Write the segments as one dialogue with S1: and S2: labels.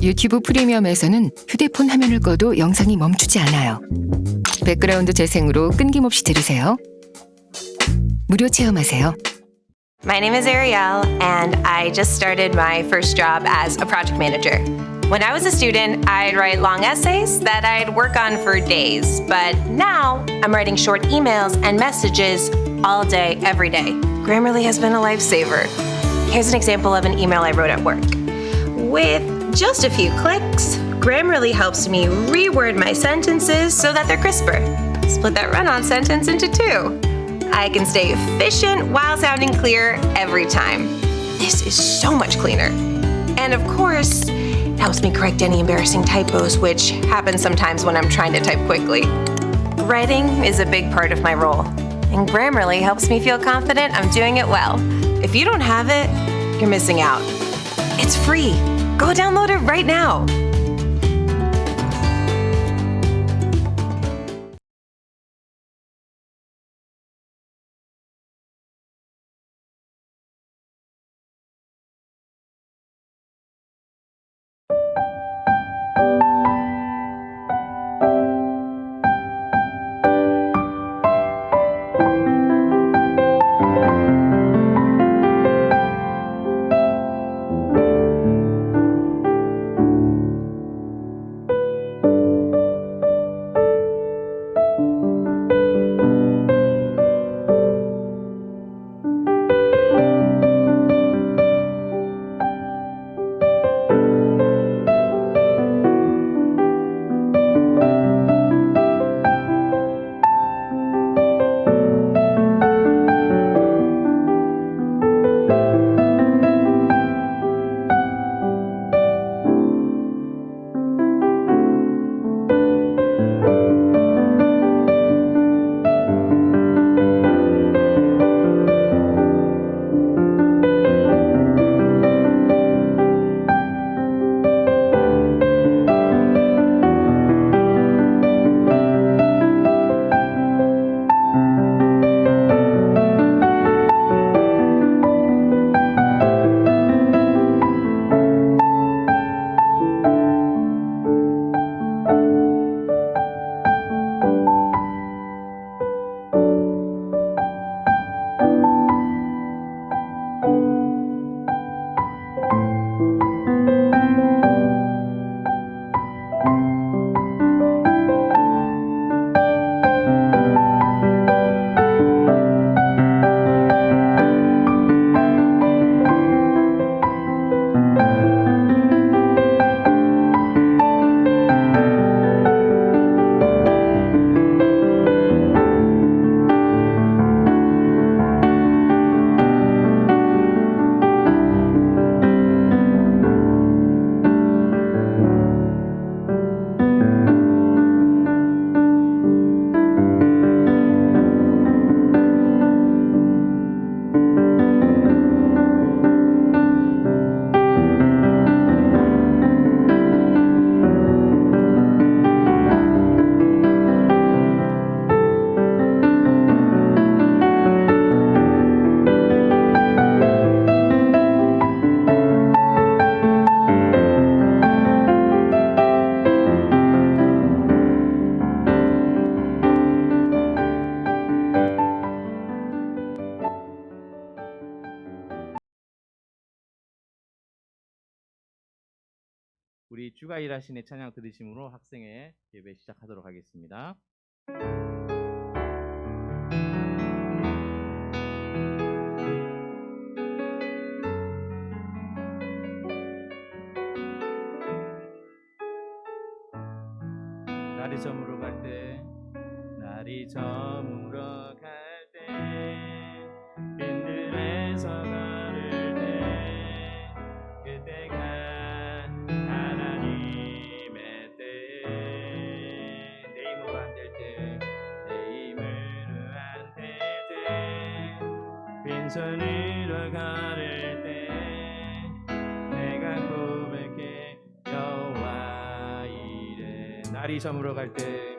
S1: 유튜브 프리미엄에서는 휴대폰 화면을 꺼도 영상이 멈추지 않아요. 백그라운드 재생으로 끊김없이 들으세요. 무료 체험하세요.
S2: My name is Ariel, and I just started my first job as a project manager. When I was a student, I'd write long essays that I'd work on for days, but now I'm writing short emails and messages all day, every day. Grammarly has been a lifesaver. Here's an example of an email I wrote at work. With just a few clicks, Grammarly helps me reword my sentences so that they're crisper. Split that run-on sentence into two. I can stay efficient while sounding clear every time. This is so much cleaner. And of course, it helps me correct any embarrassing typos, which happen sometimes when I'm trying to type quickly. Writing is a big part of my role, and Grammarly helps me feel confident I'm doing it well. If you don't have it, you're missing out. It's free. Go download it right now.
S3: 우리 주가 일하시네 찬양 들으심으로 학생의 예배 시작하도록 하겠습니다. 날이 저물어 갈 때, 날이 저물어 갈 때, 빈들에서 걸을 때, 그때가 하나님의 때, 내 힘으로 안 될 때, 내 힘으로 안 될 때, 빈손으로 걸을 때, 내가 고백해 여호와 이래. 날이 저물어 갈 때,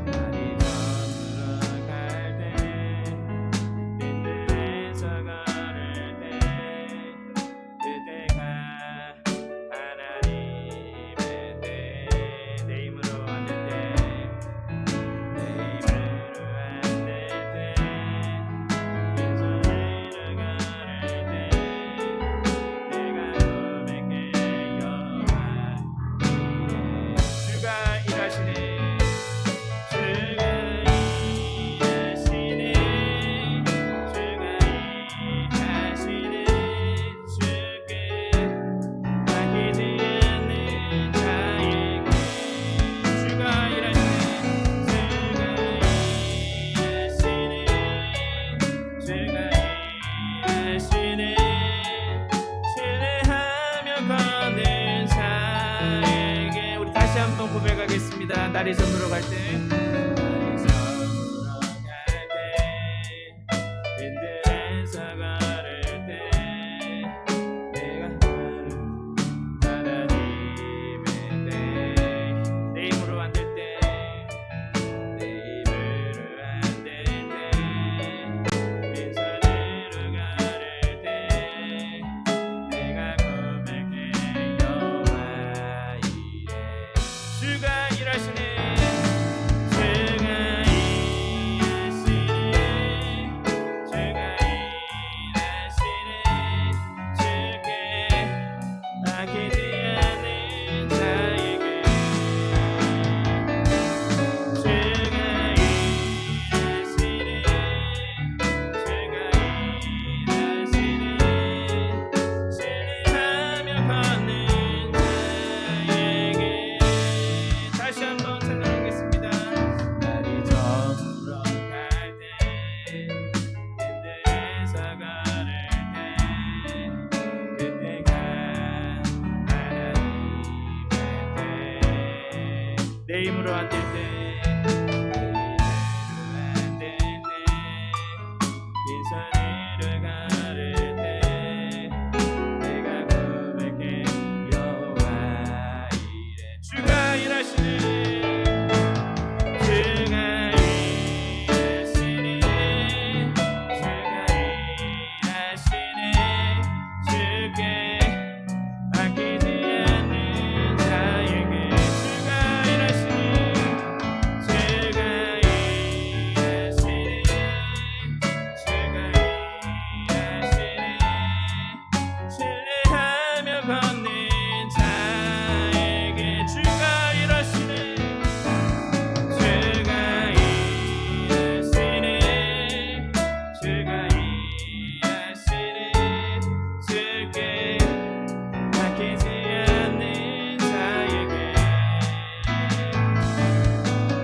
S3: 날이 저물어 갈 때, 빈들에서 걸을 때, 그때가 날이 저물어 갈 때, 날이 저물어 갈 때, 빈들에서 걸을 때, 내가 하나님의 때, 내 힘으로 안 될 때, 내 힘으로 안 될 때, 빈손으로 걸을 때, 내가 고백해 여호와 이래. 주가 일하시네. 다시 한번 찬양하겠습니다. 날이 저물어 갈 때, 빈들에서 걸을 때, 그때가 하나님의 때, 내 힘으로 안 될 때, 빈손으로 걸을 때, 내가 고백해 여호와 이래. 주가 일하시네. 주가 일하시네. 주가 일하시네. 주께 아끼지 않는 자에게. 주가 일하시네. 주가 일하시네. 주가 일하시네. 신뢰하며 걷는 자에게. 주가 일하시네. 주가 일하시네. 주가 일하시네. 주께 아끼지 않는 자에게.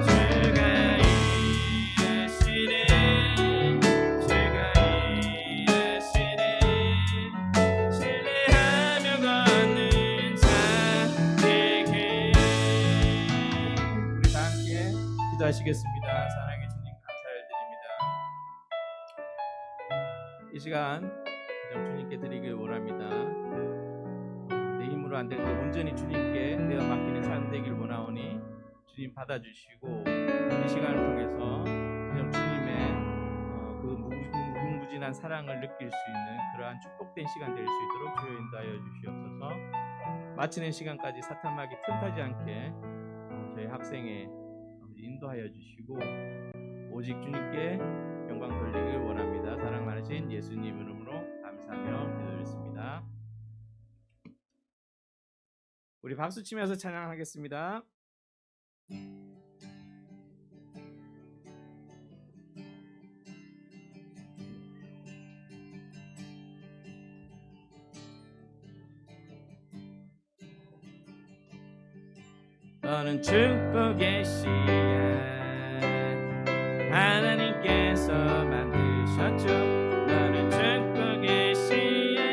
S3: 주가 일하시네. 주가 일하시네. 신뢰하며 걷는 자에게. 우리 다 함께 기도하시겠습니다. 사랑의 주님 감사를 드립니다. 이 시간 그냥 주님께 드리길 원합니다. 내 힘으로 안 될 때 온전히 주님께 내가 맡기는 삶 되길 원하오니 주님 받아주시고, 이 시간을 통해서 그냥 주님의 그 무궁무진한 사랑을 느낄 수 있는 그러한 축복된 시간 될 수 있도록 주여 인도하여 주시옵소서. 마치는 시간까지 사탄마귀 틈타지 않게 저희 학생의 인도하여 주시고, 오직 주님께 영광 돌리길 원합니다. 사랑 많으신 예수님 이름으로 감사하며 기도드렸습니다. 우리 박수 치면서 찬양하겠습니다. 너는 축복의 씨앗, 하나님께서 만드셨죠. 너는 축복의 씨앗,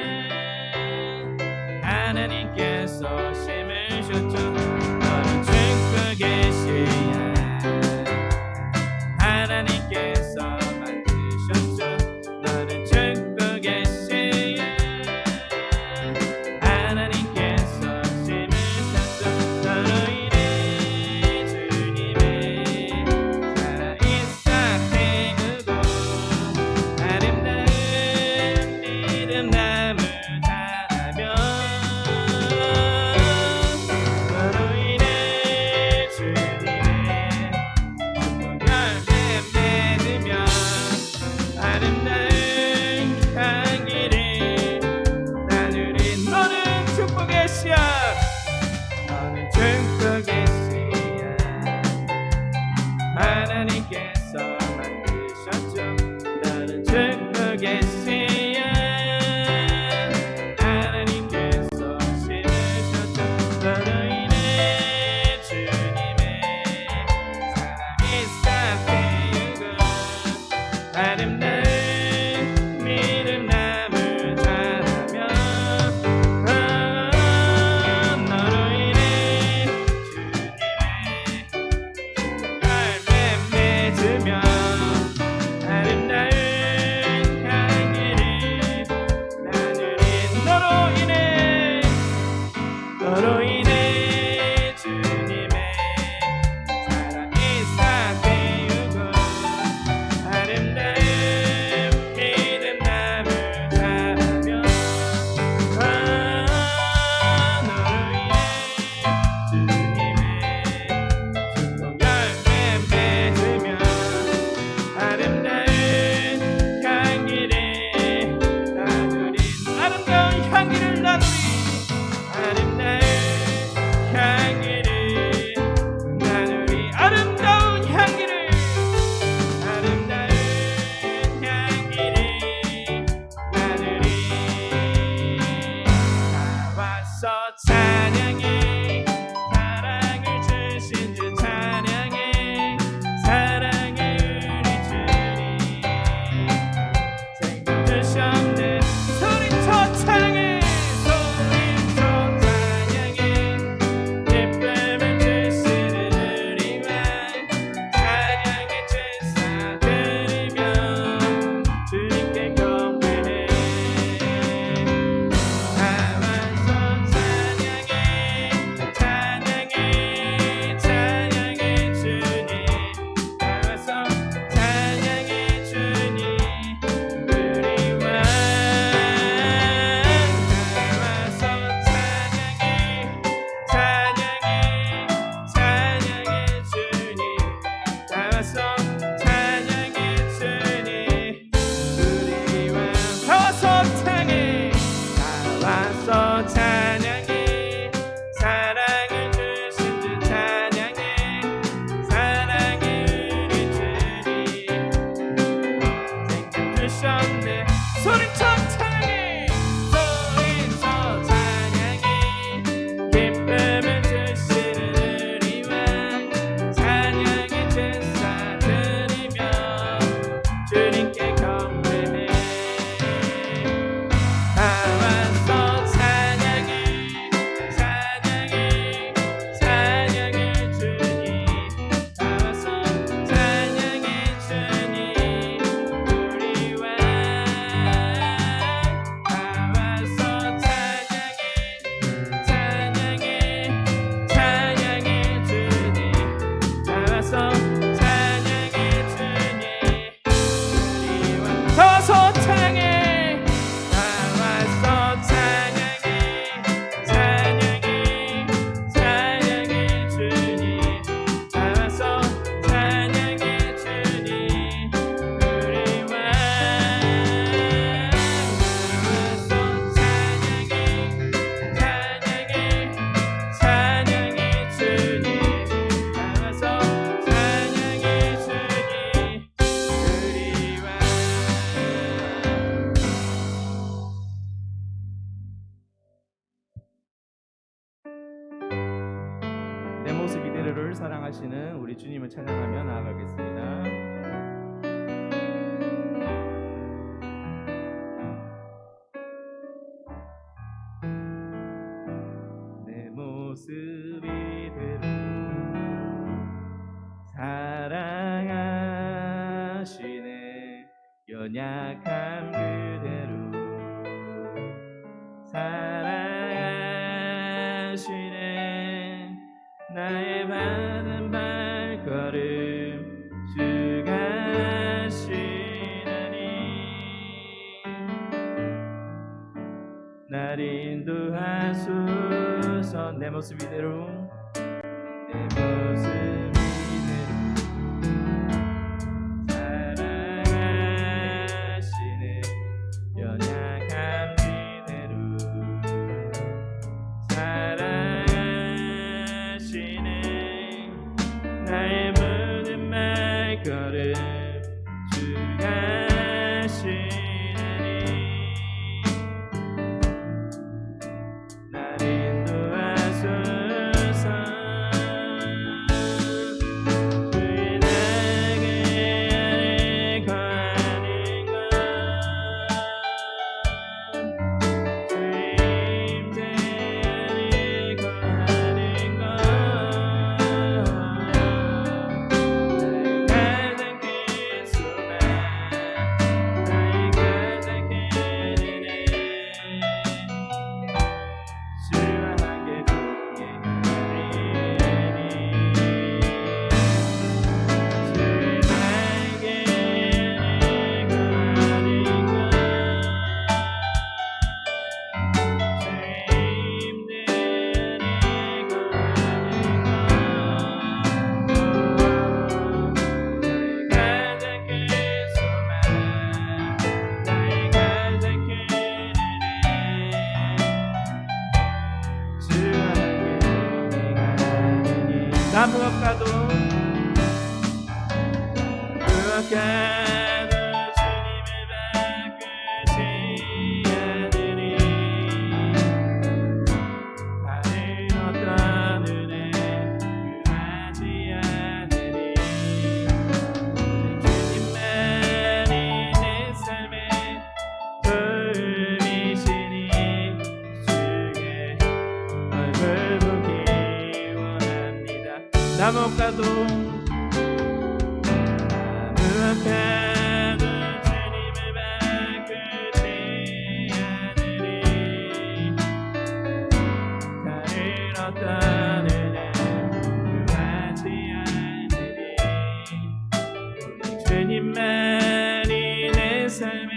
S3: 하나님께서 심으셨죠. 너는 축복의 씨앗, 하나님께서 만드셨죠. 너는 축복의 씨앗, 하나님께서 심으셨죠. 너로 인해 주님의 뱉으며 아름다운 향기를 나누리 너로 인해 주님의 사랑이 싹되우고 아름다운 믿음나무 자라며 너로 인해 주님의 축복 열매 맺으며 아름다운 향기를 나누리 아름다운 향기를 나누리 아름다운 향기를 나누리 아름다운 향기를 나누리 나와서 찬양해 사랑을 주신 주 찬양해 사랑의 우리 주님 생명 주셨네 소리쳐 찬양해 소리쳐 찬양해 기쁨을 주시는 우리 왕 찬양의 제사 드리며 주님께 경배해 나와서 찬양해 찬양해 찬양해 주님 나와서 찬양해 주님 우리 왕 나와서 찬양해 찬양해 주님 나와서 찬양해 주님 우리 왕 나와서 찬양해 사랑을 주신 주 찬양해 사랑의 우리 주님 생명 주셨네 소리쳐 찬양해 소리쳐 찬양해 기쁨을 주시는 우리 왕 찬양의 제사 드리며 주님께 경배해 나와서 찬양해 찬양해 찬양해 주님 나와서 찬양해 주님 우리 왕 나와서 찬양해 찬양해 찬양해 주님 나와서 찬양해 주님 우리 왕 나와서 찬양해 나와서 찬양해 찬양해 찬양해 주님 나와서 찬양해 주님 우리 왕 나와서 찬양해 찬양해 찬양해 주님 나와서 찬양해 주님 우리 왕 내 모습 이대로를 사랑하시는 우리 주님을 찬양하며 나아가겠습니다. 내 모습 이대로 사랑하시네 연약함 그대로 사랑하시네 나의 받은 발걸음 주가 하시나니 날 인도하소서 내 모습 이대로 내 모습 이대로 사랑하시네 연약함 이대로 사랑하시네 나의 모든 말걸음 주가 하시나니 날 인도하소서 주의 나의 안에 거하는 것 주의 임재 안에 거하는 것 나의 가장 큰 감옥 가도 유혹하는 주님을 바꾸지 않으리. 다른 어떤 은혜 구하지 않으리. 주님만이 내 삶의 도움이시니 주의 얼굴 보기 원합니다. 감옥 가도 감옥가도 주님을 바꾸지 않으리. 다른 어떤 은혜 구하지 않으리. 주님만이 내 삶의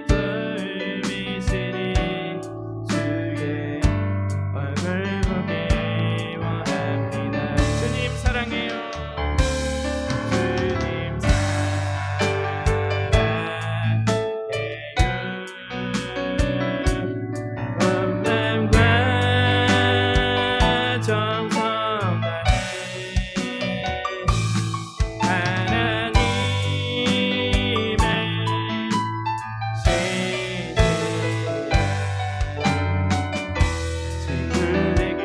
S3: 도움이시니 주의 얼굴 보기 원합니다. 주님 사랑해요. 주님 사랑해요. 온 마음과 정성 다해 하나님의 친구 되기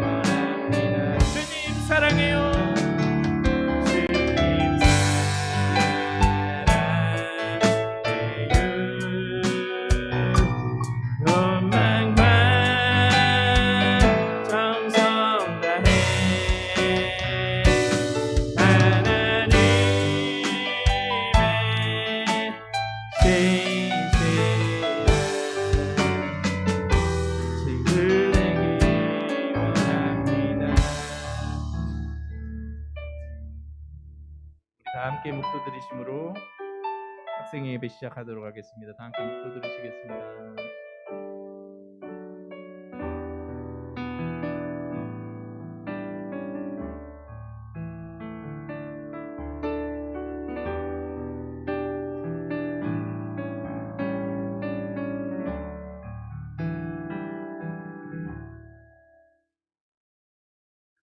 S3: 원합니다. 주님 사랑해요. 주님 사랑해요. 온 마음과 정성 다해 하나님의 친구 되기 원합니다. 우리 다 함께 묵도 들으심으로 학생 예배 시작하도록 하겠습니다. 다 함께 묵도 들으시겠습니다.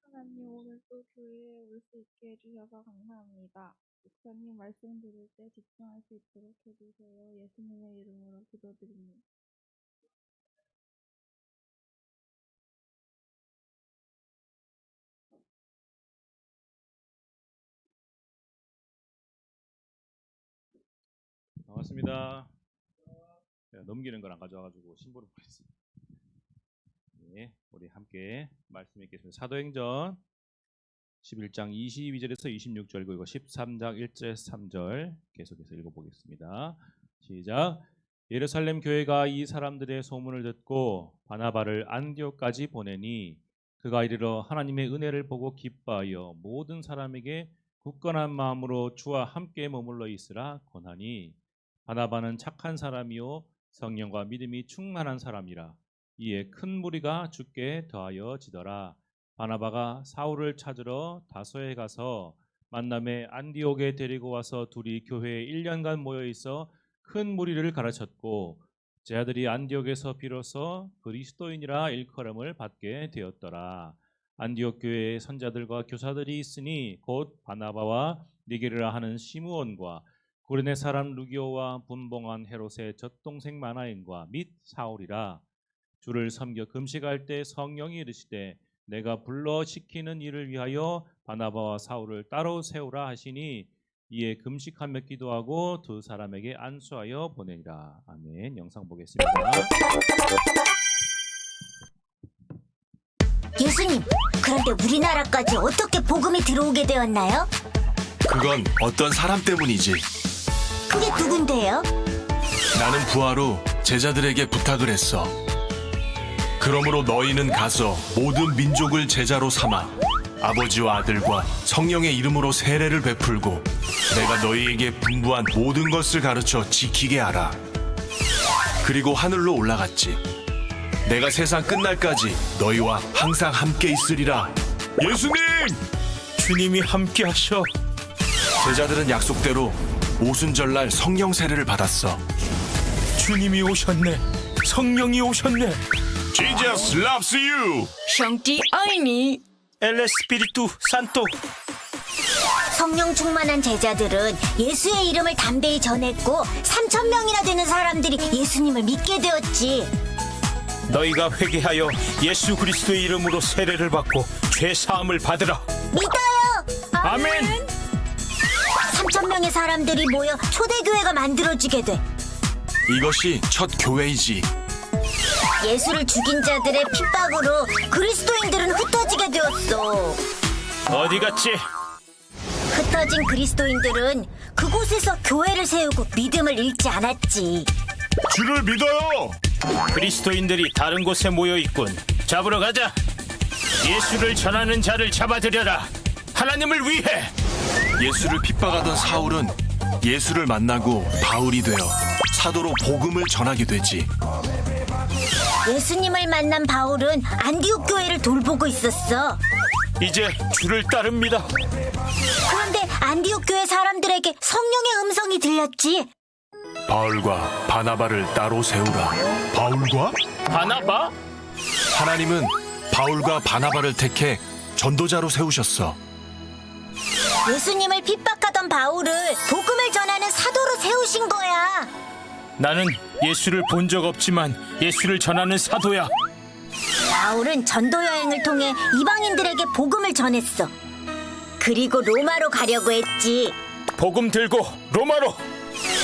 S4: 하나님 오늘 또 교회에 올 수 있게 해주셔서 감사합니다. 목사님 말씀 들을 때 집중할 수 있도록 해주세요. 예수님의 이름으로 기도드립니다.
S5: 반갑습니다. 넘기는 걸 안 가져와가지고 신부를 보냈습니다. 네, 우리 함께 말씀 읽겠습니다. 사도행전 11장 22절에서 26절 그리고 13장 1절에서 3절 계속해서 읽어보겠습니다. 시작. 예루살렘 교회가 이 사람들의 소문을 듣고 바나바를 안디옥까지 보내니 그가 이르러 하나님의 은혜를 보고 기뻐하여 모든 사람에게 굳건한 마음으로 주와 함께 머물러 있으라 권하니 바나바는 착한 사람이요 성령과 믿음이 충만한 사람이라. 이에 큰 무리가 주께 더하여지더라. 바나바가 사울을 찾으러 다소에 가서 만남에 안디옥에 데리고 와서 둘이 교회에 1년간 모여 있어 큰 무리를 가르쳤고 제 아들이 안디옥에서 비로소 그리스도인이라 일컬음을 받게 되었더라. 안디옥 교회에 선자들과 교사들이 있으니 곧 바나바와 니게르라 하는 시므온과 구레네 사람 루기오와 분봉한 헤롯의 젖동생 마나엔과 및 사울이라. 주를 섬겨 금식할 때 성령이 이르시되 내가 불러 시키는 일을 위하여 바나바와 사울을 따로 세우라 하시니 이에 금식하며 기도하고 두 사람에게 안수하여 보내니라. 아멘. 영상 보겠습니다.
S6: 예수님, 그런데 우리나라까지 어떻게 복음이 들어오게 되었나요?
S7: 그건 어떤 사람 때문이지.
S6: 그게 누군데요?
S7: 나는 부하로 제자들에게 부탁을 했어. 그러므로 너희는 가서 모든 민족을 제자로 삼아 아버지와 아들과 성령의 이름으로 세례를 베풀고 내가 너희에게 분부한 모든 것을 가르쳐 지키게 하라. 그리고 하늘로 올라갔지. 내가 세상 끝날까지 너희와 항상 함께 있으리라. 예수님!
S8: 주님이 함께 하셔.
S7: 제자들은 약속대로 오순절날 성령 세례를 받았어.
S8: 주님이 오셨네. 성령이 오셨네.
S7: Jesus loves you.
S9: 上帝爱你。
S8: El Espíritu Santo.
S6: 성령 충만한 제자들은 예수의 이름을 담대히 전했고 3,000명이나 되는 사람들이 예수님을 믿게 되었지.
S8: 너희가 회개하여 예수 그리스도의 이름으로 세례를 받고 죄 사함을 받으라.
S6: 믿어요.
S8: 아멘.
S6: 3,000명의 사람들이 모여 초대교회가 만들어지게 돼.
S7: 이것이 첫 교회이지.
S6: 예수를 죽인 자들의 핍박으로 그리스도인들은 흩어지게 되었어.
S8: 어디 갔지?
S6: 흩어진 그리스도인들은 그곳에서 교회를 세우고 믿음을 잃지 않았지.
S7: 주를 믿어요.
S8: 그리스도인들이 다른 곳에 모여 있군. 잡으러 가자. 예수를 전하는 자를 잡아들여라. 하나님을 위해.
S7: 예수를 핍박하던 사울은 예수를 만나고 바울이 되어 사도로 복음을 전하게 되지.
S6: 예수님을 만난 바울은 안디옥 교회를 돌보고 있었어.
S8: 이제 주를 따릅니다.
S6: 그런데 안디옥 교회 사람들에게 성령의 음성이 들렸지.
S7: 바울과 바나바를 따로 세우라. 바울과?
S8: 바나바?
S7: 하나님은 바울과 바나바를 택해 전도자로 세우셨어.
S6: 예수님을 핍박하던 바울을 복음을 전하는 사도로 세우신 거야.
S8: 나는 예수를 본 적 없지만 예수를 전하는 사도야.
S6: 바울은 전도 여행을 통해 이방인들에게 복음을 전했어. 그리고 로마로 가려고 했지.
S8: 복음 들고 로마로.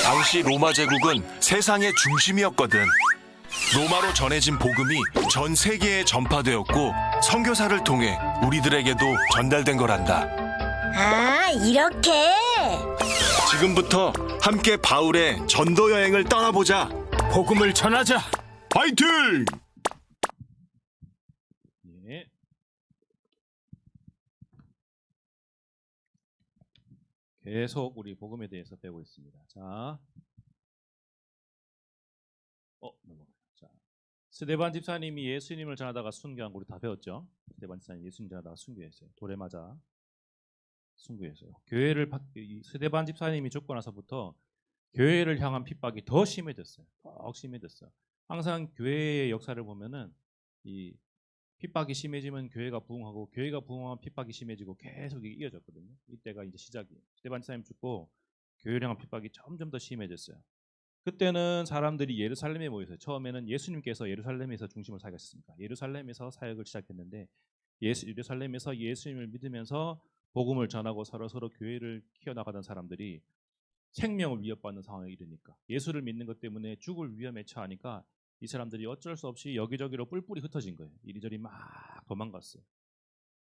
S7: 당시 로마 제국은 세상의 중심이었거든. 로마로 전해진 복음이 전 세계에 전파되었고 선교사를 통해 우리들에게도 전달된 거란다.
S6: 아, 이렇게?
S7: 지금부터 함께 바울의 전도 여행을 떠나보자.
S8: 복음을 전하자.
S7: 파이팅!
S5: 예. 계속 우리 복음에 대해서 배우고 있습니다. 자, 넘어가요. 자, 스데반 집사님이 예수님을 전하다가 순교한 거 우리 다 배웠죠? 스데반 집사님 예수님 전하다가 순교했어요. 돌에 맞아 순교했어요. 스데반 집사님이 죽고 나서부터 교회를 향한 핍박이 더 심해졌어요. 더 심해졌어요. 항상 교회의 역사를 보면은 이 핍박이 심해지면 교회가 부흥하고 교회가 부흥하면 핍박이 심해지고 계속 이게 이어졌거든요. 이때가 이제 시작이에요. 스데반 집사님 죽고 교회를 향한 핍박이 점점 더 심해졌어요. 그때는 사람들이 예루살렘에 모여서 처음에는 예수님께서 예루살렘에서 중심을 사역하셨습니다. 예루살렘에서 사역을 시작했는데 예루살렘에서 예수님을 믿으면서 복음을 전하고 서로 교회를 키워나가던 사람들이 생명을 위협받는 상황에 이르니까 예수를 믿는 것 때문에 죽을 위험에 처하니까 이 사람들이 어쩔 수 없이 여기저기로 뿔뿔이 흩어진 거예요. 이리저리 막 도망갔어요.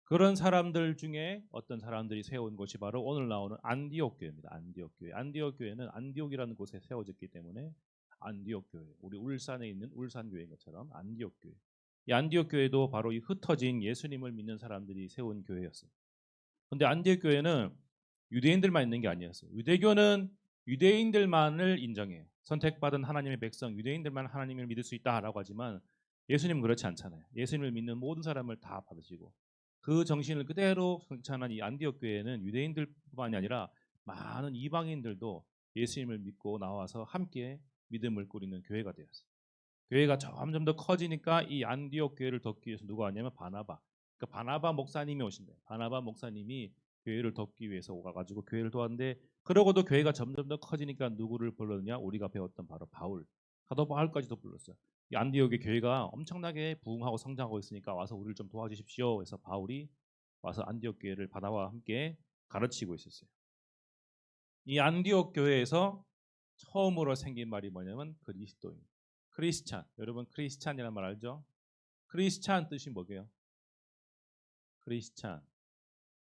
S5: 그런 사람들 중에 어떤 사람들이 세운 곳이 바로 오늘 나오는 안디옥 교회입니다. 안디옥 교회. 안디옥 교회는 안디옥이라는 곳에 세워졌기 때문에 안디옥 교회. 우리 울산에 있는 울산 교회인 것처럼 안디옥 교회. 이 안디옥 교회도 바로 이 흩어진 예수님을 믿는 사람들이 세운 교회였어요. 그런데 안디옥 교회는 유대인들만 있는 게 아니었어요. 유대교는 유대인들만을 인정해요. 선택받은 하나님의 백성, 유대인들만 하나님을 믿을 수 있다라고 하지만 예수님은 그렇지 않잖아요. 예수님을 믿는 모든 사람을 다 받으시고 그 정신을 그대로 성찬한 이 안디옥 교회는 유대인들뿐만이 아니라 많은 이방인들도 예수님을 믿고 나와서 함께 믿음을 꾸리는 교회가 되었어요. 교회가 점점 더 커지니까 이 안디옥 교회를 돕기 위해서 누가 왔냐면 바나바. 그러니까 바나바 목사님이 오신대요. 바나바 목사님이 교회를 돕기 위해서 오가지고 교회를 도왔는데 그러고도 교회가 점점 더 커지니까 누구를 불렀느냐? 우리가 배웠던 바로 바울, 사도 바울까지도 불렀어요. 이 안디옥의 교회가 엄청나게 부흥하고 성장하고 있으니까 와서 우리를 좀 도와주십시오. 그래서 바울이 와서 안디옥 교회를 바나바와 함께 가르치고 있었어요. 이 안디옥 교회에서 처음으로 생긴 말이 뭐냐면 그리스도인, 크리스찬. 여러분 크리스찬이라는 말 알죠? 크리스찬 뜻이 뭐게요?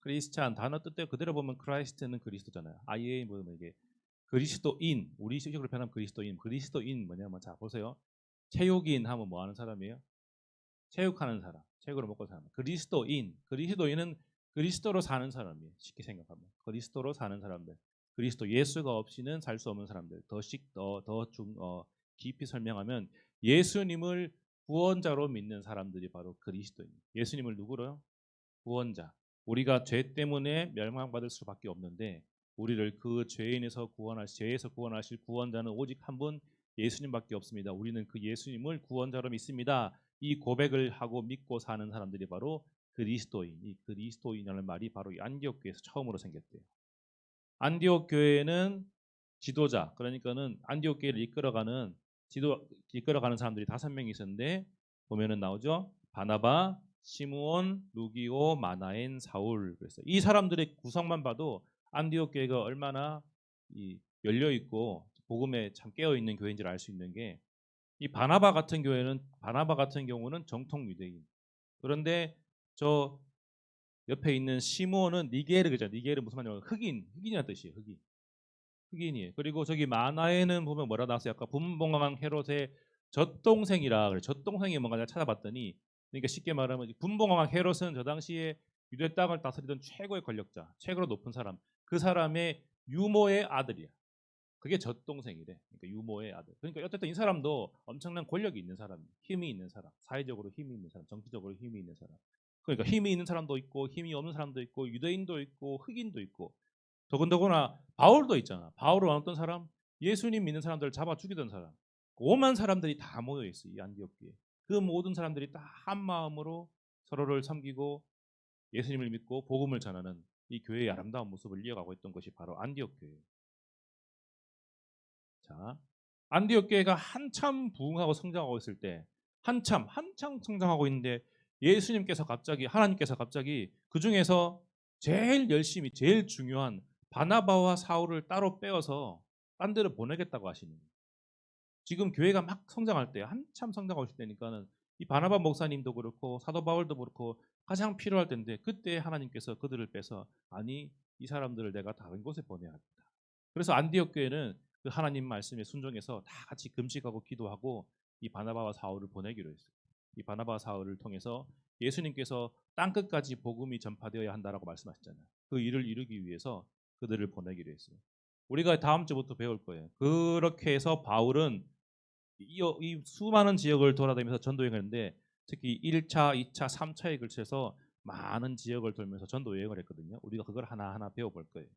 S5: 크리스찬 단어 뜻대로 그대로 보면 크라이스트는 그리스도잖아요. IA 뭐 이게 그리스도인, 우리 식으로 표현하면 그리스도인 뭐냐면 자 보세요. 체육인 하면 뭐 하는 사람이에요? 체육하는 사람, 체육으로 먹고 사는 사람. 그리스도인은 그리스도로 사는 사람이에요. 쉽게 생각하면 그리스도로 사는 사람들, 그리스도 예수가 없이는 살 수 없는 사람들. 깊이 설명하면 예수님을 구원자로 믿는 사람들이 바로 그리스도인. 예수님을 누구로요? 구원자. 우리가 죄 때문에 멸망받을 수밖에 없는데 우리를 그 죄에서 구원하실 구원자는 오직 한 분 예수님밖에 없습니다. 우리는 그 예수님을 구원자로 믿습니다. 이 고백을 하고 믿고 사는 사람들이 바로 그리스도인, 이 그리스도인이라는 말이 바로 이 안디옥 교회에서 처음으로 생겼대요. 안디옥 교회는 지도자, 그러니까는 안디옥 교회를 이끌어가는 사람들이 5명이 있었는데 보면은 나오죠. 바나바, 시므온, 루기오, 마나엔, 사울. 그래서 이 사람들의 구성만 봐도 안디옥 교회가 얼마나 열려 있고 복음에 참 깨어 있는 교회인지를 알 수 있는 게, 이 바나바 같은 경우는 정통 유대인. 그런데 저 옆에 있는 시므온은 니게르, 그죠? 니게르 무슨 말이냐면 흑인이라는 뜻이에요. 흑인이에요. 그리고 저기 마나에는 보면 뭐라 나왔어요? 아까 분봉왕 헤롯의 젖동생이라 그래. 젖동생이 뭔가 내가 찾아봤더니, 그러니까 쉽게 말하면 분봉왕 헤롯은 저 당시에 유대 땅을 다스리던 최고의 권력자, 최고로 높은 사람, 그 사람의 유모의 아들이야. 그게 젖동생이래. 그러니까 유모의 아들. 그러니까 어쨌든 이 사람도 엄청난 권력이 있는 사람, 힘이 있는 사람, 사회적으로 힘이 있는 사람, 정치적으로 힘이 있는 사람. 그러니까 힘이 있는 사람도 있고 힘이 없는 사람도 있고 유대인도 있고 흑인도 있고, 더군다나 바울도 있잖아. 바울은 어떤 사람? 예수님 믿는 사람들을 잡아 죽이던 사람. 오만 사람들이 다 모여 있어, 이 안디옥 교회. 그 모든 사람들이 다 한 마음으로 서로를 섬기고 예수님을 믿고 복음을 전하는 이 교회의 아름다운 모습을 이어가고 있던 것이 바로 안디옥 교회. 자, 안디옥 교회가 한참 부흥하고 성장하고 있을 때, 한참 성장하고 있는데 하나님께서 갑자기 그 중에서 제일 열심히, 제일 중요한 바나바와 사울을 따로 빼어서 딴 데로 보내겠다고 하시는 거예요. 지금 교회가 막 성장할 때, 한참 성장하고 있을 때니까는 이 바나바 목사님도 그렇고 사도 바울도 그렇고 가장 필요할 텐데, 그때 하나님께서 그들을 빼서 아니, 이 사람들을 내가 다른 곳에 보내야겠다. 그래서 안디옥 교회는 그 하나님 말씀에 순종해서 다 같이 금식하고 기도하고 이 바나바와 사울을 보내기로 했어요. 이 바나바와 사울을 통해서 예수님께서 땅끝까지 복음이 전파되어야 한다라고 말씀하셨잖아요. 그 일을 이루기 위해서 그들을 보내기로 했어요. 우리가 다음 주부터 배울 거예요. 그렇게 해서 바울은 이 수많은 지역을 돌아다니면서 전도 여행을 했는데, 특히 1차, 2차, 3차에 걸쳐서 많은 지역을 돌면서 전도 여행을 했거든요. 우리가 그걸 하나하나 배워볼 거예요.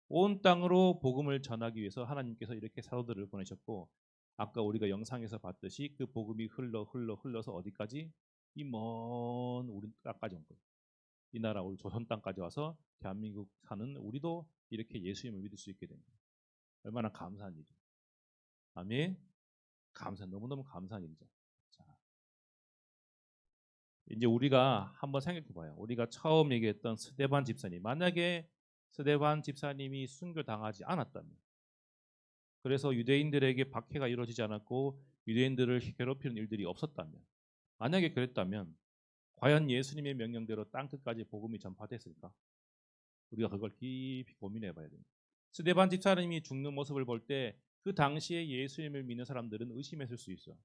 S5: 온 땅으로 복음을 전하기 위해서 하나님께서 이렇게 사도들을 보내셨고, 아까 우리가 영상에서 봤듯이 그 복음이 흘러서 어디까지? 이 먼 우리 땅까지 온 거예요. 이 나라 우리 조선 땅까지 와서 대한민국 사는 우리도 이렇게 예수님을 믿을 수 있게 된 거예요. 얼마나 감사한 일이죠. 아멘. 너무너무 감사한 일이죠. 자, 이제 우리가 한번 생각해 봐요. 우리가 처음 얘기했던 스데반 집사님, 만약에 스데반 집사님이 순교당하지 않았다면, 그래서 유대인들에게 박해가 이루어지지 않았고 유대인들을 괴롭히는 일들이 없었다면, 만약에 그랬다면 과연 예수님의 명령대로 땅끝까지 복음이 전파됐을까? 우리가 그걸 깊이 고민해 봐야 됩니다. 스데반 집사님이 죽는 모습을 볼 때 그 당시에 예수님을 믿는 사람들은 의심했을 수 있어.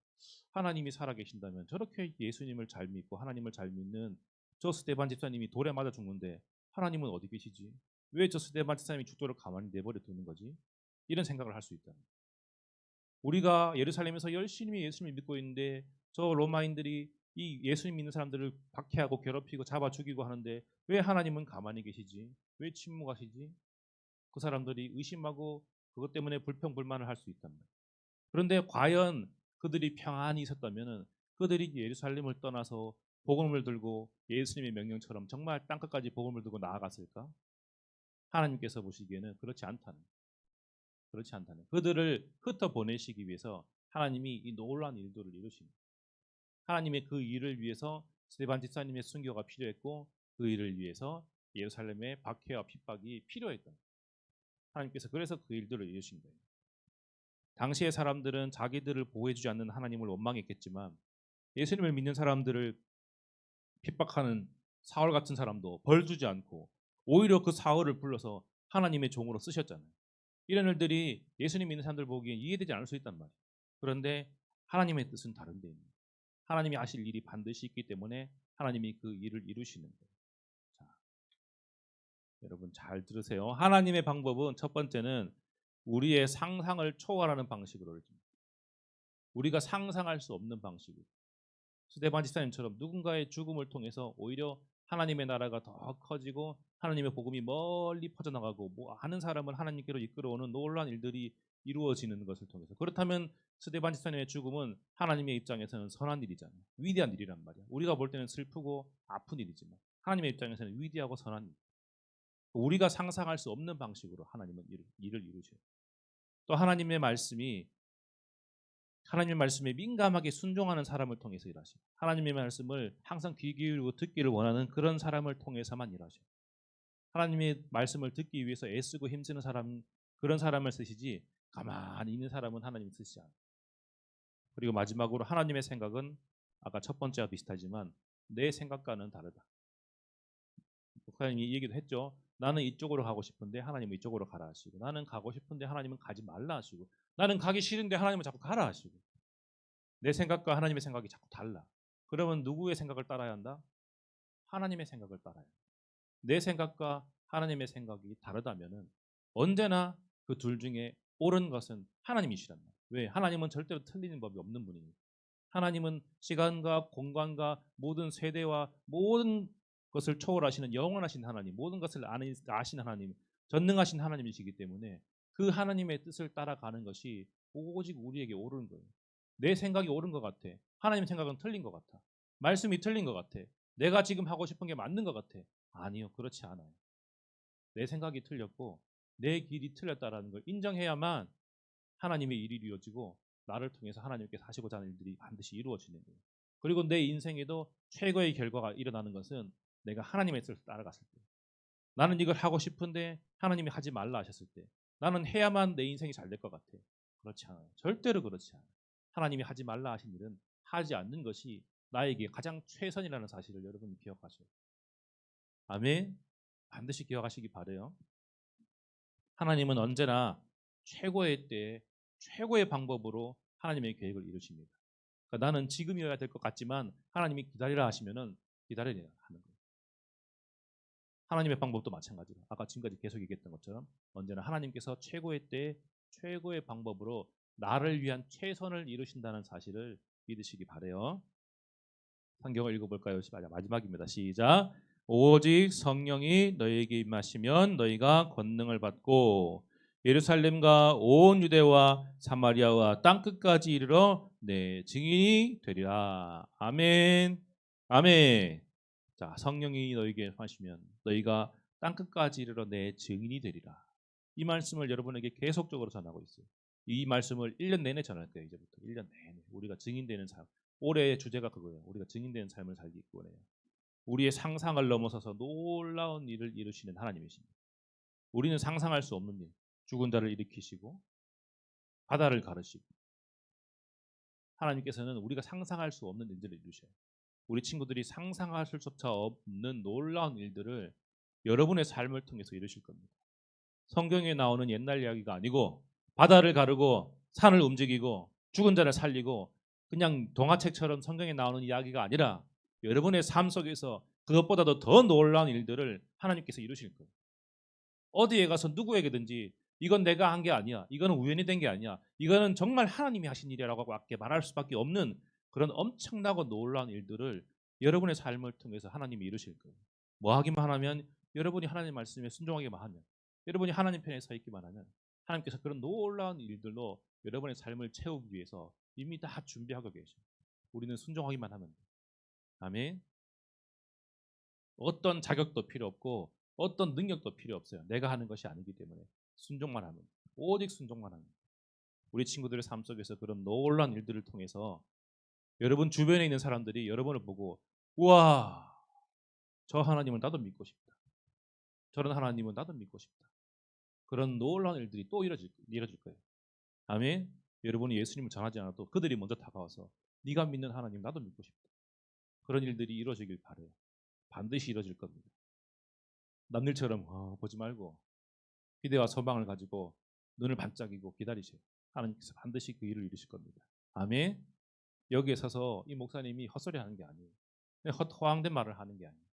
S5: 하나님이 살아계신다면 저렇게 예수님을 잘 믿고 하나님을 잘 믿는 저 스데반 집사님이 돌에 맞아 죽는데 하나님은 어디 계시지? 왜 저 스데반 집사님이 죽도록 가만히 내버려 두는 거지? 이런 생각을 할 수 있다. 우리가 예루살렘에서 열심히 예수님을 믿고 있는데 저 로마인들이 이 예수님 믿는 사람들을 박해하고 괴롭히고 잡아 죽이고 하는데 왜 하나님은 가만히 계시지? 왜 침묵하시지? 그 사람들이 의심하고 그것 때문에 불평불만을 할 수 있단 말이에요. 그런데 과연 그들이 평안히 있었다면 그들이 예루살렘을 떠나서 복음을 들고 예수님의 명령처럼 정말 땅끝까지 복음을 들고 나아갔을까? 하나님께서 보시기에는 그렇지 않다는. 그들을 흩어 보내시기 위해서 하나님이 이 놀라운 일들을 이루십니다. 하나님의 그 일을 위해서 스데반 집사님의 순교가 필요했고, 그 일을 위해서 예루살렘의 박해와 핍박이 필요했던, 하나님께서 그래서 그 일들을 이루신 거예요. 당시의 사람들은 자기들을 보호해주지 않는 하나님을 원망했겠지만, 예수님을 믿는 사람들을 핍박하는 사울 같은 사람도 벌 주지 않고 오히려 그 사울을 불러서 하나님의 종으로 쓰셨잖아요. 이런 일들이 예수님 믿는 사람들 보기에 이해되지 않을 수 있단 말이에요. 그런데 하나님의 뜻은 다른 데 있는, 하나님이 하실 일이 반드시 있기 때문에 하나님이 그 일을 이루시는 거예요. 자, 여러분 잘 들으세요. 하나님의 방법은 첫 번째는 우리의 상상을 초월하는 방식으로 이루어집니다. 우리가 상상할 수 없는 방식으로. 스데반 집사님처럼 누군가의 죽음을 통해서 오히려 하나님의 나라가 더 커지고 하나님의 복음이 멀리 퍼져나가고 뭐 아는 사람을 하나님께로 이끌어오는 놀라운 일들이 이루어지는 것을 통해서. 그렇다면 스데반 집사님의 죽음은 하나님의 입장에서는 선한 일이잖아요. 위대한 일이란 말이야. 우리가 볼 때는 슬프고 아픈 일이지만 하나님의 입장에서는 위대하고 선한 일. 우리가 상상할 수 없는 방식으로 하나님은 일을 이루셔요. 또 하나님의 말씀에 민감하게 순종하는 사람을 통해서 일하셔요. 하나님의 말씀을 항상 귀 기울이고 듣기를 원하는 그런 사람을 통해서만 일하셔요. 하나님의 말씀을 듣기 위해서 애쓰고 힘쓰는 사람, 그런 사람을 쓰시지 가만히 있는 사람은 하나님 쓰시지 않아요. 그리고 마지막으로 하나님의 생각은 아까 첫 번째와 비슷하지만 내 생각과는 다르다. 목사님이 이 얘기도 했죠. 나는 이쪽으로 가고 싶은데 하나님은 이쪽으로 가라 하시고, 나는 가고 싶은데 하나님은 가지 말라 하시고, 나는 가기 싫은데 하나님은 자꾸 가라 하시고. 내 생각과 하나님의 생각이 자꾸 달라. 그러면 누구의 생각을 따라야 한다? 하나님의 생각을 따라야 한다. 내 생각과 하나님의 생각이 다르다면은 언제나 그 둘 중에 옳은 것은 하나님이시란 말이에요. 왜? 하나님은 절대로 틀리는 법이 없는 분이니까. 하나님은 시간과 공간과 모든 세대와 모든 것을 초월하시는 영원하신 하나님, 모든 것을 아시는 하나님, 전능하신 하나님이시기 때문에 그 하나님의 뜻을 따라가는 것이 오직 우리에게 옳은 거예요. 내 생각이 옳은 것 같아. 하나님 생각은 틀린 것 같아. 말씀이 틀린 것 같아. 내가 지금 하고 싶은 게 맞는 것 같아. 아니요, 그렇지 않아요. 내 생각이 틀렸고 내 길이 틀렸다라는 걸 인정해야만 하나님의 일이 이루어지고 나를 통해서 하나님께서 하시고자 하는 일들이 반드시 이루어지는 거예요. 그리고 내 인생에도 최고의 결과가 일어나는 것은 내가 하나님의 뜻을 따라갔을 때, 나는 이걸 하고 싶은데 하나님이 하지 말라 하셨을 때, 나는 해야만 내 인생이 잘 될 것 같아. 그렇지 않아요. 절대로 그렇지 않아요. 하나님이 하지 말라 하신 일은 하지 않는 것이 나에게 가장 최선이라는 사실을 여러분이 기억하셔요. 아멘. 반드시 기억하시기 바라요. 하나님은 언제나 최고의 때에 최고의 방법으로 하나님의 계획을 이루십니다. 그러니까 나는 지금이어야 될 것 같지만 하나님이 기다리라 하시면은 기다려야 하는 거예요. 하나님의 방법도 마찬가지로 아까 지금까지 계속 얘기했던 것처럼 언제나 하나님께서 최고의 때에 최고의 방법으로 나를 위한 최선을 이루신다는 사실을 믿으시기 바라요. 성경을 읽어볼까요? 마지막입니다. 시작. 오직 성령이 너희에게 임하시면 너희가 권능을 받고 예루살렘과 온 유대와 사마리아와 땅끝까지 이르러 내 증인이 되리라. 아멘. 아멘. 자, 성령이 너희에게 하시면 너희가 땅끝까지 이르러 내 증인이 되리라. 이 말씀을 여러분에게 계속적으로 전하고 있어요. 이 말씀을 1년 내내 전할 거예요. 이제부터 1년 내내 우리가 증인되는 삶. 올해의 주제가 그거예요. 우리가 증인되는 삶을 살기 원해요. 우리의 상상을 넘어서서 놀라운 일을 이루시는 하나님이십니다. 우리는 상상할 수 없는 일, 죽은 자를 일으키시고 바다를 가르시고, 하나님께서는 우리가 상상할 수 없는 일들을 이루셔요. 우리 친구들이 상상하실 수조차 없는 놀라운 일들을 여러분의 삶을 통해서 이루실 겁니다. 성경에 나오는 옛날 이야기가 아니고 바다를 가르고 산을 움직이고 죽은 자를 살리고 그냥 동화책처럼 성경에 나오는 이야기가 아니라 여러분의 삶 속에서 그것보다도 더 놀라운 일들을 하나님께서 이루실 거예요. 어디에 가서 누구에게든지 이건 내가 한 게 아니야, 이거는 우연히 된 게 아니야, 이거는 정말 하나님이 하신 일이라고 말할 수밖에 없는 그런 엄청나고 놀라운 일들을 여러분의 삶을 통해서 하나님이 이루실 거예요. 뭐 하기만 하면, 여러분이 하나님 말씀에 순종하기만 하면, 여러분이 하나님 편에 서 있기만 하면 하나님께서 그런 놀라운 일들로 여러분의 삶을 채우기 위해서 이미 다 준비하고 계셔요. 우리는 순종하기만 하면 돼요. 아멘. 어떤 자격도 필요 없고 어떤 능력도 필요 없어요. 내가 하는 것이 아니기 때문에 순종만 하면, 오직 순종만 하면. 우리 친구들의 삶 속에서 그런 놀라운 일들을 통해서 여러분 주변에 있는 사람들이 여러분을 보고, 우와, 저 하나님은 나도 믿고 싶다, 저런 하나님은 나도 믿고 싶다, 그런 놀라운 일들이 또 이뤄질 거예요. 아멘. 여러분이 예수님을 전하지 않아도 그들이 먼저 다가와서 네가 믿는 하나님 나도 믿고 싶다, 그런 일들이 이루어지길 바라요. 반드시 이루어질 겁니다. 남일처럼 보지 말고 기대와 소망을 가지고 눈을 반짝이고 기다리세요. 하나님께서 반드시 그 일을 이루실 겁니다. 아멘. 여기에 서서 이 목사님이 헛소리 하는 게 아니에요. 허황된 말을 하는 게 아니에요.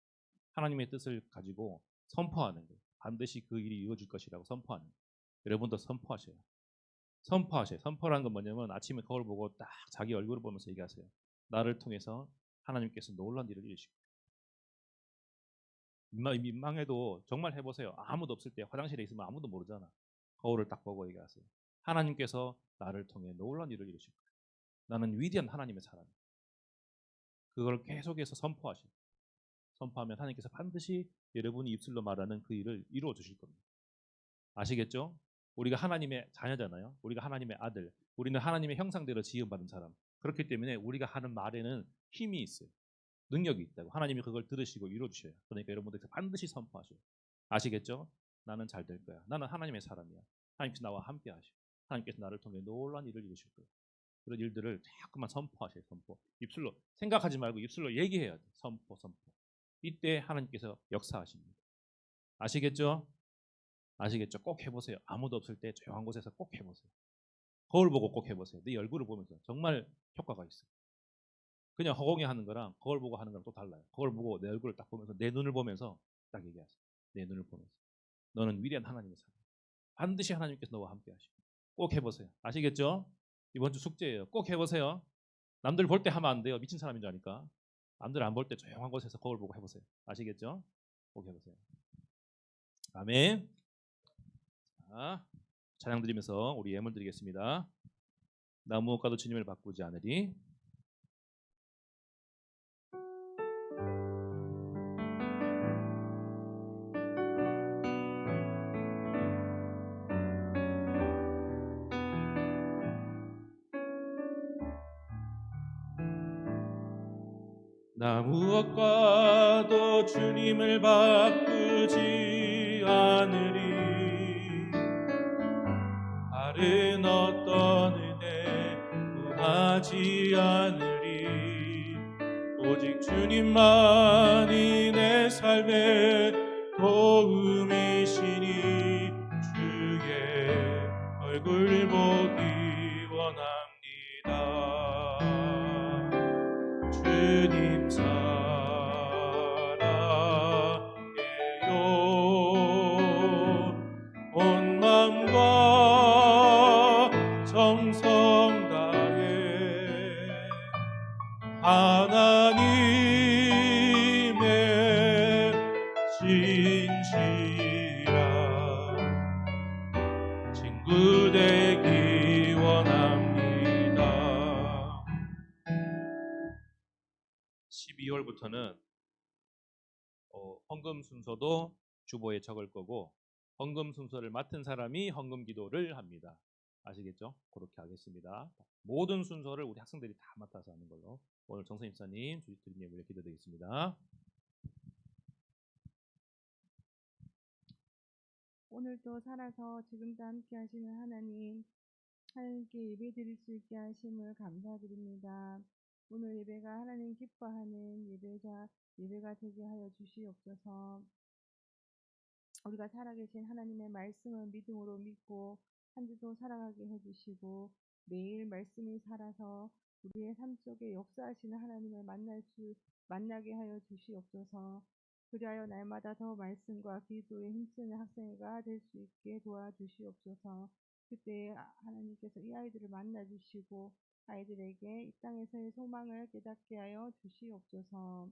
S5: 하나님의 뜻을 가지고 선포하는 거예요. 반드시 그 일이 이루어질 것이라고 선포하는 거예요. 여러분도 선포하셔요. 선포하세요. 선포라는 건 뭐냐면 아침에 거울 보고 딱 자기 얼굴을 보면서 얘기하세요. 나를 통해서 하나님께서 놀라운 일을 이루실 거예요. 민망해도 정말 해보세요. 아무도 없을 때 화장실에 있으면 아무도 모르잖아. 거울을 딱 보고 얘기하세요. 하나님께서 나를 통해 놀라운 일을 이루실 거예요. 나는 위대한 하나님의 사람이야. 그걸 계속해서 선포하시고, 선포하면 하나님께서 반드시 여러분이 입술로 말하는 그 일을 이루어 주실 겁니다. 아시겠죠? 우리가 하나님의 자녀잖아요. 우리가 하나님의 아들, 우리는 하나님의 형상대로 지음받은 사람. 그렇기 때문에 우리가 하는 말에는 힘이 있어요. 능력이 있다고. 하나님이 그걸 들으시고 이루어 주셔요. 그러니까 여러분들께서 반드시 선포하셔요. 아시겠죠? 나는 잘 될 거야. 나는 하나님의 사람이야. 하나님께서 나와 함께 하셔. 하나님께서 나를 통해 놀라운 일을 이루실 거예요. 그런 일들을 자꾸만 선포하세요. 선포. 입술로 생각하지 말고 입술로 얘기해야 돼. 선포, 선포. 이때 하나님께서 역사하십니다. 아시겠죠? 아시겠죠? 꼭 해보세요. 아무도 없을 때 조용한 곳에서 꼭 해보세요. 거울 보고 꼭 해보세요. 네 얼굴을 보면서 정말 효과가 있어요. 그냥 허공에 하는 거랑 거울 보고 하는 거랑 또 달라요. 거울 보고 내 얼굴을 딱 보면서 내 눈을 보면서 딱 얘기하세요. 내 눈을 보면서 너는 위대한 하나님의 사람. 반드시 하나님께서 너와 함께 하시고 꼭 해보세요. 아시겠죠? 이번 주 숙제예요. 꼭 해보세요. 남들 볼 때 하면 안 돼요. 미친 사람인 줄 아니까. 남들 안 볼 때 조용한 곳에서 거울 보고 해보세요. 아시겠죠? 꼭 해보세요. 아멘. 자, 찬양 드리면서 우리 예물 드리겠습니다. 나 무엇과도 주님을 바꾸지 않으리. 나 무엇과도 주님을 바꾸지 않으리. 다른 어떤 은혜 구하지 않으리. 오직 주님만이 내 삶의 도움이시니 주의 얼굴 보기 원합니다. 주님 사랑해요. 온 마음과 정성 다해 하나님의 진실한 친구 되기 원합니다. 12월부터는 헌금 순서도 주보에 적을 거고 헌금 순서를 맡은 사람이 헌금 기도를 합니다. 아시겠죠? 그렇게 하겠습니다. 모든 순서를 우리 학생들이 다 맡아서 하는 걸로. 오늘 정선 입사님 주님 예물에 기도드리겠습니다.
S4: 오늘도 살아서 지금도 함께 하시는 하나님께 예배 드릴 수 있게 하심을 감사드립니다. 오늘 예배가 하나님 기뻐하는 예배가 되게 하여 주시옵소서. 우리가 살아계신 하나님의 말씀을 믿음으로 믿고 한 주도 살아가게 해주시고 매일 말씀이 살아서 우리의 삶 속에 역사하시는 하나님을 만나게 하여 주시옵소서. 그리하여 날마다 더 말씀과 기도에 힘쓰는 학생회가 될 수 있게 도와주시옵소서. 그때 하나님께서 이 아이들을 만나주시고 아이들에게 이 땅에서의 소망을 깨닫게 하여 주시옵소서.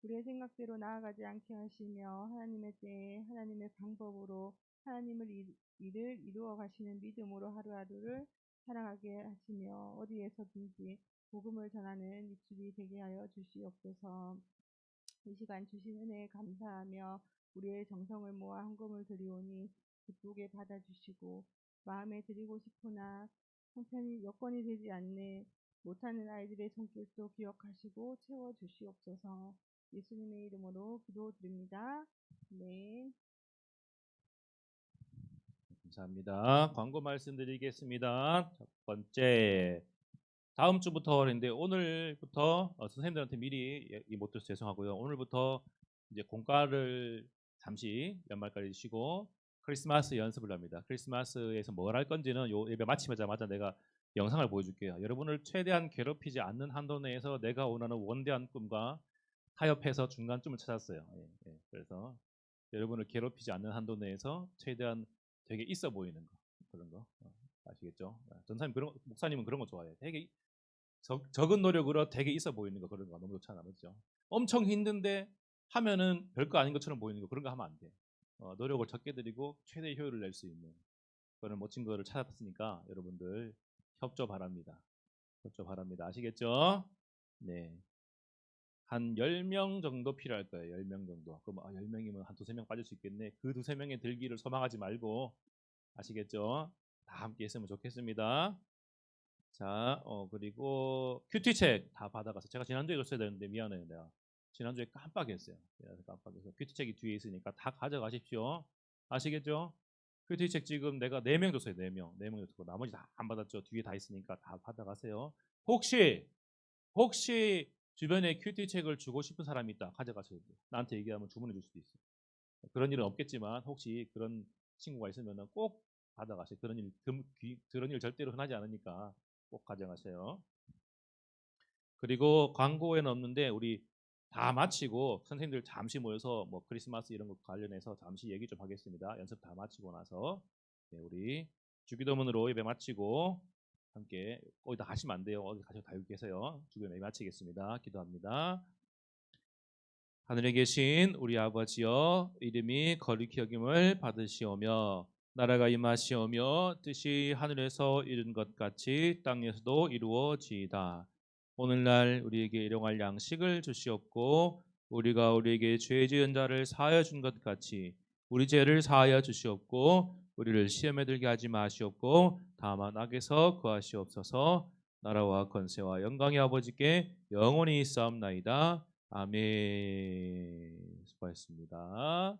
S4: 우리의 생각대로 나아가지 않게 하시며 하나님의 때에 하나님의 방법으로 하나님을 일을 이루어 가시는 믿음으로 하루하루를 살아가게 하시며 어디에서든지 복음을 전하는 입술이 되게 하여 주시옵소서. 이 시간 주신 은혜에 감사하며 우리의 정성을 모아 헌금을 드리오니 기쁘게 받아주시고 마음에 드리고 싶으나 형편이 여건이 되지 않네 못하는 아이들의 손길도 기억하시고 채워주시옵소서. 예수님의 이름으로 기도드립니다. 네.
S5: 감사합니다. 광고 말씀드리겠습니다. 첫 번째, 다음 주부터 그랬는데 오늘부터 선생님들한테 미리 못 드려서 죄송하고요. 오늘부터 이제 공과를 잠시 연말까지 쉬고 크리스마스 연습을 합니다. 크리스마스에서 뭘 할 건지는 요 예배 마치자마자 내가 영상을 보여줄게요. 여러분을 최대한 괴롭히지 않는 한도 내에서 내가 원하는 원대한 꿈과 타협해서 중간쯤을 찾았어요. 그래서 여러분을 괴롭히지 않는 한도 내에서 최대한 되게 있어 보이는 거 그런 거 아시겠죠? 전사님 목사님은 그런 거 좋아해요. 되게 적은 노력으로 되게 있어 보이는 거 그런 거 너무 좋잖아, 그렇죠? 엄청 힘든데 하면은 별거 아닌 것처럼 보이는 거 그런 거 하면 안 돼. 노력을 적게 들이고 최대 효율을 낼 수 있는 그런 멋진 거를 찾았으니까 여러분들 협조 바랍니다. 협조 바랍니다. 아시겠죠? 네. 한 10명 정도 필요할 거예요. 10명 정도. 그럼 10명이면 한 두세 명 빠질 수 있겠네. 그 두세 명의 들기를 소망하지 말고 아시겠죠? 다 함께 했으면 좋겠습니다. 자, 그리고 큐티책 다 받아가서 제가 지난주에 줬어야 되는데 미안해요. 내가 지난주에 깜빡했어요. 깜빡해서 큐티책이 뒤에 있으니까 다 가져가십시오. 아시겠죠? 큐티책 지금 내가 4명 줬어요. 4명. 4명 줬고 나머지 다 안 받았죠. 뒤에 다 있으니까 다 받아가세요. 혹시 주변에 큐티책을 주고 싶은 사람이 있다. 가져가셔도 돼요. 나한테 얘기하면 주문해 줄 수도 있어요. 그런 일은 없겠지만 혹시 그런 친구가 있으면 꼭 받아가세요. 그런 일 절대로 흔하지 않으니까 꼭 가져가세요. 그리고 광고에는 없는데 우리 다 마치고 선생님들 잠시 모여서 뭐 크리스마스 이런 것 관련해서 잠시 얘기 좀 하겠습니다. 연습 다 마치고 나서 우리 주기도문으로 예배 마치고 함께 거기 다 가시면 안 돼요. 어디 가셔도 다 여기 계세요. 주기도문 예배 마치겠습니다. 기도합니다. 하늘에 계신 우리 아버지여, 이름이 거룩히 여김을 받으시오며 나라가 임하시오며 뜻이 하늘에서 이룬 것 같이 땅에서도 이루어지이다. 오늘날 우리에게 일용할 양식을 주시옵고 우리가 우리에게 죄 지은 자를 사하여 준 것 같이 우리 죄를 사하여 주시옵고 우리를 시험에 들게 하지 마시옵고 다만 악에서 구하시옵소서. 나라와 권세와 영광의 아버지께 영원히 있사옵나이다. 아멘. 수고하셨습니다.